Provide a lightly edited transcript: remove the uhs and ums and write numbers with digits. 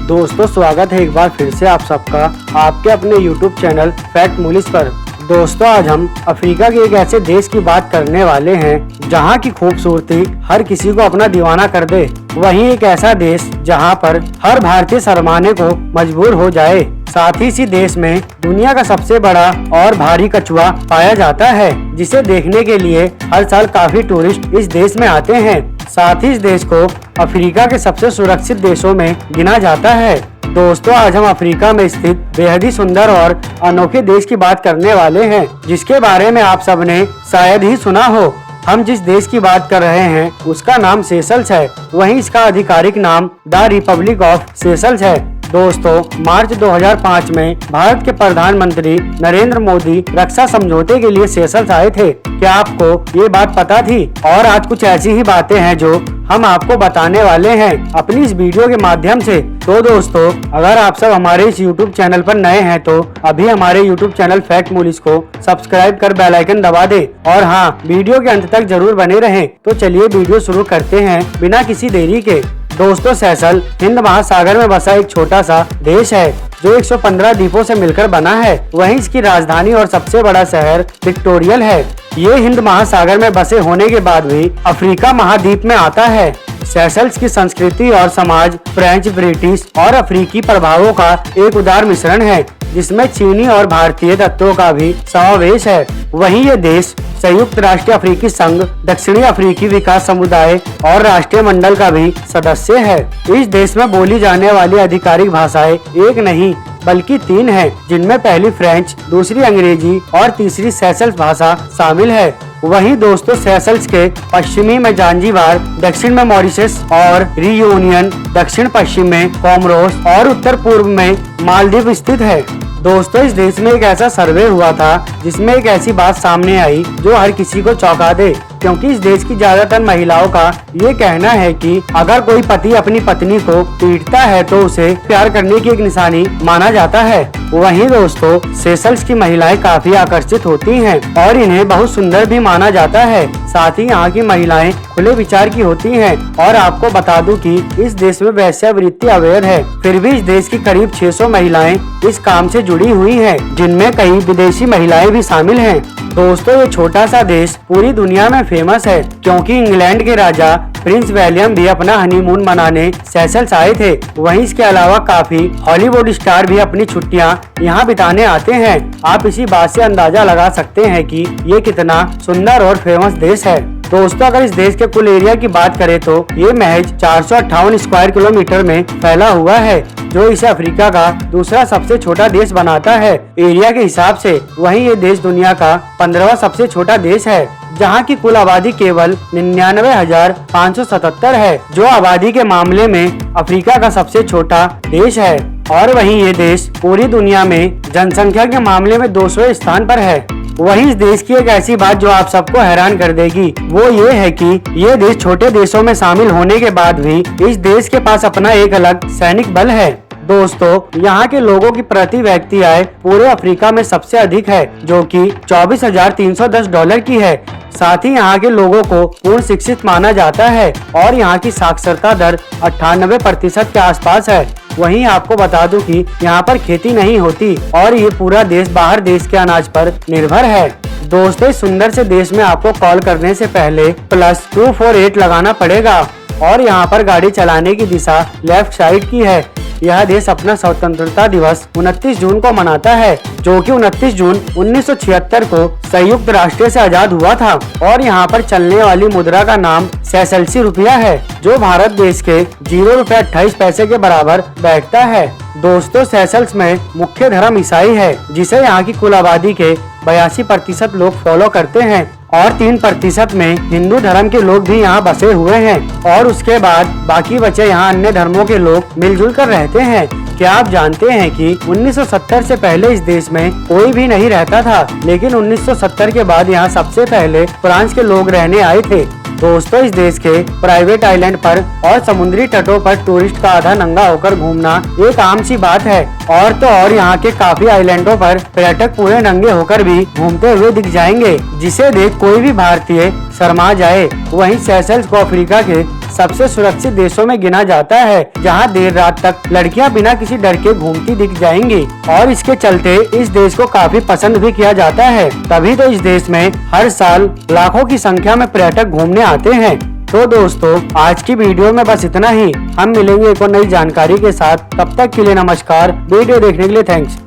दोस्तों स्वागत है एक बार फिर से आप सबका आपके अपने YouTube चैनल फैक्ट मूलीज पर। दोस्तों आज हम अफ्रीका के एक ऐसे देश की बात करने वाले हैं जहां की खूबसूरती हर किसी को अपना दीवाना कर दे। वहीं एक ऐसा देश जहां पर हर भारतीय शर्माने को मजबूर हो जाए। साथ ही इसी देश में दुनिया का सबसे बड़ा और भारी कछुआ पाया जाता है, जिसे देखने के लिए हर साल काफी टूरिस्ट इस देश में आते हैं। साथ ही इस देश को अफ्रीका के सबसे सुरक्षित देशों में गिना जाता है। दोस्तों आज हम अफ्रीका में स्थित बेहद ही सुंदर और अनोखे देश की बात करने वाले हैं, जिसके बारे में आप सबने शायद ही सुना हो। हम जिस देश की बात कर रहे हैं उसका नाम सेशल्स है। वहीं इसका आधिकारिक नाम द रिपब्लिक ऑफ सेशल्स है। दोस्तों मार्च 2005 में भारत के प्रधानमंत्री नरेंद्र मोदी रक्षा समझौते के लिए सेशल्स आए थे। क्या आपको ये बात पता थी? और आज कुछ ऐसी ही बातें हैं जो हम आपको बताने वाले हैं अपनी इस वीडियो के माध्यम से। तो दोस्तों अगर आप सब हमारे इस YouTube चैनल पर नए हैं तो अभी हमारे YouTube चैनल फैक्ट मूलीज को सब्सक्राइब कर बेल आइकन दबा दे और हाँ वीडियो के अंत तक जरूर बने रहें। तो चलिए वीडियो शुरू करते हैं बिना किसी देरी के। दोस्तों सेशल हिंद महासागर में बसा एक छोटा सा देश है जो 115 द्वीपों से मिलकर बना है। वहीं इसकी राजधानी और सबसे बड़ा शहर विक्टोरियल है। ये हिंद महासागर में बसे होने के बाद भी अफ्रीका महाद्वीप में आता है। सेशल्स की संस्कृति और समाज फ्रेंच, ब्रिटिश और अफ्रीकी प्रभावों का एक उदार मिश्रण है, जिसमें चीनी और भारतीय तत्वों का भी समावेश है। वहीं ये देश संयुक्त राष्ट्र अफ्रीकी संघ, दक्षिणी अफ्रीकी विकास समुदाय और राष्ट्रीय मंडल का भी सदस्य है। इस देश में बोली जाने वाली आधिकारिक भाषाएं एक नहीं बल्कि 3 हैं, जिनमें पहली फ्रेंच, दूसरी अंग्रेजी और तीसरी सेशल्स भाषा शामिल है। वहीं दोस्तों सेशल्स के पश्चिमी में जांजीबार, दक्षिण में मॉरिशस और रियूनियन, दक्षिण पश्चिम में कोमोरोस और उत्तर पूर्व में मालदीव स्थित है। दोस्तों इस देश में एक ऐसा सर्वे हुआ था जिसमें एक ऐसी बात सामने आई जो हर किसी को चौंका दे, क्योंकि इस देश की ज्यादातर महिलाओं का ये कहना है कि अगर कोई पति अपनी पत्नी को पीटता है तो उसे प्यार करने की एक निशानी माना जाता है। वहीं दोस्तों सेशल्स की महिलाएं काफी आकर्षित होती हैं और इन्हें बहुत सुंदर भी माना जाता है। साथ ही यहाँ की महिलाएं खुले विचार की होती हैं और आपको बता दूं कि इस देश में वेश्यावृत्ति अवैध है। फिर भी इस देश की करीब 600 महिलाएं इस काम से जुड़ी हुई हैं, जिनमें कई विदेशी महिलाएं भी शामिल हैं। दोस्तों ये छोटा सा देश पूरी दुनिया में फेमस है, क्योंकि इंग्लैंड के राजा प्रिंस विलियम भी अपना हनीमून मनाने सेशल्स आए थे। वहीं इसके अलावा काफी हॉलीवुड स्टार भी अपनी छुट्टियां यहाँ बिताने आते हैं। आप इसी बात से अंदाजा लगा सकते हैं कि ये कितना सुंदर और फेमस देश है। दोस्तों अगर इस देश के कुल एरिया की बात करें तो ये महज 458 स्क्वायर किलोमीटर में फैला हुआ है, जो इसे अफ्रीका का दूसरा सबसे छोटा देश बनाता है एरिया के हिसाब से। वहीं ये देश दुनिया का 15वां सबसे छोटा देश है, जहां की कुल आबादी केवल 99,577 है, जो आबादी के मामले में अफ्रीका का सबसे छोटा देश है। और वहीं ये देश पूरी दुनिया में जनसंख्या के मामले में 200वें स्थान पर है। वहीं इस देश की एक ऐसी बात जो आप सबको हैरान कर देगी, वो ये है कि ये देश छोटे देशों में शामिल होने के बाद भी इस देश के पास अपना एक अलग सैनिक बल है। दोस्तों यहाँ के लोगों की प्रति व्यक्ति आय पूरे अफ्रीका में सबसे अधिक है, जो कि $24,310 की है। साथ ही यहाँ के लोगों को पूर्ण शिक्षित माना जाता है और यहाँ की साक्षरता दर 98% के आसपास है। वहीं आपको बता दूं कि यहाँ पर खेती नहीं होती और ये पूरा देश बाहर देश के अनाज पर निर्भर है। दोस्तों इस सुंदर से देश में आपको कॉल करने से पहले +248 लगाना पड़ेगा और यहाँ पर गाड़ी चलाने की दिशा लेफ्ट साइड की है। यह देश अपना स्वतंत्रता दिवस 29 जून को मनाता है, जो कि 29 जून 1976 को संयुक्त राष्ट्र से आजाद हुआ था। और यहाँ पर चलने वाली मुद्रा का नाम सेशल्सी रुपया है, जो भारत देश के ₹0.28 के बराबर बैठता है। दोस्तों सेशल्स में मुख्य धर्म ईसाई है, जिसे यहाँ की कुल आबादी के 82% लोग फॉलो करते हैं और 3% में हिंदू धर्म के लोग भी यहाँ बसे हुए हैं और उसके बाद बाकी बचे यहाँ अन्य धर्मों के लोग मिलजुल कर रहते हैं। क्या आप जानते हैं कि 1970 से पहले इस देश में कोई भी नहीं रहता था, लेकिन 1970 के बाद यहाँ सबसे पहले फ्रांस के लोग रहने आए थे। दोस्तों इस देश के प्राइवेट आइलैंड पर और समुद्री तटों पर टूरिस्ट का आधा नंगा होकर घूमना एक आम सी बात है। और तो और यहाँ के काफी आइलैंडों पर पर्यटक पूरे नंगे होकर भी घूमते हुए दिख जाएंगे, जिसे देख कोई भी भारतीय शर्मा जाए। वहीं सेशल्स को अफ्रीका के सबसे सुरक्षित देशों में गिना जाता है, जहां देर रात तक लड़कियां बिना किसी डर के घूमती दिख जाएंगी और इसके चलते इस देश को काफी पसंद भी किया जाता है। तभी तो इस देश में हर साल लाखों की संख्या में पर्यटक घूमने आते हैं। तो दोस्तों, आज की वीडियो में बस इतना ही। हम मिलेंगे एक और नई जानकारी के साथ। तब तक के लिए नमस्कार। वीडियो देखने के लिए थैंक्स।